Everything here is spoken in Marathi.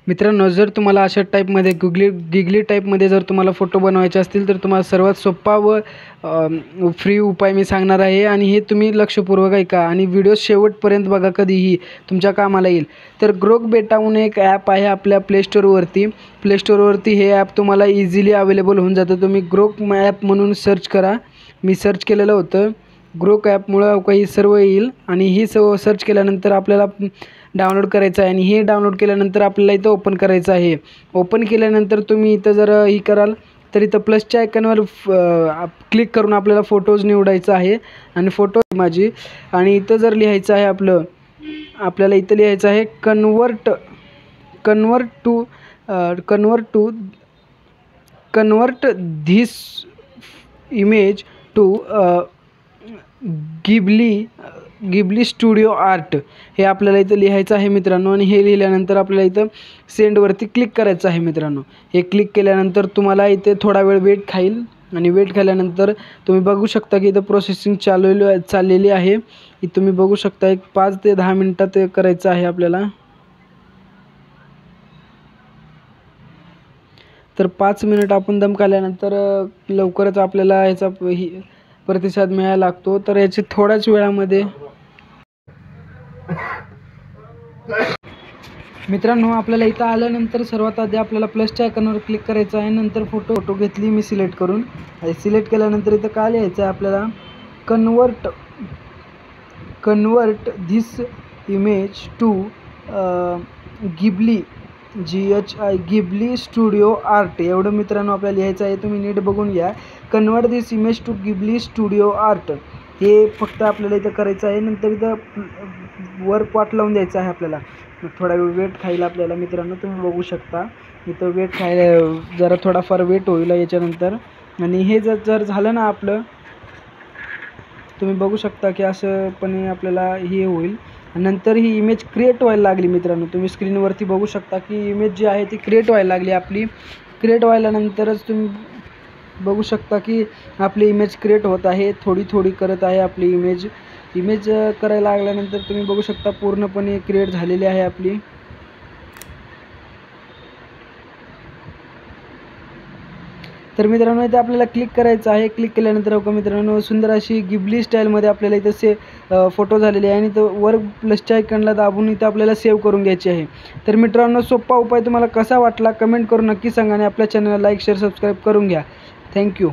मित्रांनो, जर तुम्हाला अशा टाईपमध्ये गिगली टाईपमध्ये जर तुम्हाला फोटो बनवायचे असतील तर तुम्हाला सर्वात सोपा व फ्री उपाय मी सांगणार आहे आणि हे तुम्ही लक्षपूर्वक ऐका आणि व्हिडिओ शेवटपर्यंत बघा, कधीही तुमच्या कामाला येईल. तर ग्रोक बेटा म्हणून एक ॲप आहे आपल्या प्ले स्टोअरवरती हे ॲप तुम्हाला इझिली अवेलेबल होऊन जातं. तुम्ही ग्रोक ॲप म्हणून सर्च करा. मी सर्च केलेलं होतं. ग्रोक ॲपमुळं काही सर्व येईल आणि ही सर्च केल्यानंतर आपल्याला डाउनलोड करायचं आहे आणि हे डाउनलोड केल्यानंतर आपल्याला इथं ओपन करायचं आहे. ओपन केल्यानंतर तुम्ही इथं जर ही कराल तर इथं प्लसच्या आयकॉनवर क्लिक करून आपल्याला फोटोज निवडायचा आहे आणि फोटो माझी आणि इथं जर लिहायचं आहे आपल्याला इथं लिहायचं आहे convert this image to Ghibli studio art हे आपल्याला इथं लिहायचं आहे मित्रांनो. आणि हे लिहिल्यानंतर आपल्याला इथं सेंडवरती क्लिक करायचं आहे मित्रांनो. हे क्लिक केल्यानंतर तुम्हाला इथे थोडा वेळ वेट खाईल आणि वेट खाल्ल्यानंतर तुम्ही बघू शकता की इथं प्रोसेसिंग चाललेली आहे. इथं तुम्ही बघू शकता एक 5 ते 10 मिनटात करायचं आहे आपल्याला. तर 5 मिनिट आपण दम काढल्यानंतर लवकरच आपल्याला ह्याचा प्रतिसाद मिळायला लागतो. तर याची थोड्याच वेळामध्ये मित्रांनो आपल्याला इथं आल्यानंतर सर्वात आधी आपल्याला प्लसच्या आयकॉनवर क्लिक करायचं आहे. नंतर फोटो घेतली मी सिलेक्ट करून. सिलेक्ट केल्यानंतर इथं काय लिहायचं आहे आपल्याला, convert this image to Ghibli studio art एवढं मित्रांनो आपल्याला लिहायचं आहे. तुम्ही नीट बघून घ्या. Convert this image to Ghibli studio art हे फक्त आपल्याला इथं करायचं आहे. नंतर इथं वर पॉट लावून द्यायचं आहे आपल्याला. थोडा वेट खायला आपल्याला मित्रांनो तुम्ही बघू शकता इथं वेट खायला जरा थोडाफार वेट होईल याच्यानंतर. आणि हे जर झालं ना आपलं, तुम्ही बघू शकता की असं पण आपल्याला हे होईल. नंतर ही इमेज क्रिएट व्हायला लागली मित्रांनो. तुम्ही स्क्रीनवरती बघू शकता की इमेज जी आहे ती क्रिएट व्हायला लागली आपली. क्रिएट व्हायल्यानंतरच तुम्ही बघू शकता की आपली इमेज क्रिएट होत आहे. थोडी करत आहे आपली इमेज करायला लागल्यानंतर तुम्ही बघू शकता पूर्णपणे क्रिएट झालेली आहे आपली. तर मित्रांनो इथे आपल्याला क्लिक करायचं आहे. क्लिक केल्यानंतर बघा मित्रांनो सुंदर अशी गिबली स्टाईलमध्ये आपल्याला इथं फोटो झालेले आहे आणि इथं वर प्लसच्या आयकॉनला दाबून इथं आपल्याला सेव्ह करून घ्यायची आहे. तर मित्रांनो सोपा उपाय तुम्हाला कसा वाटला कमेंट करून नक्की सांगा आणि आपल्या चॅनलला लाईक शेअर सबस्क्राईब करून घ्या. थँक्यू.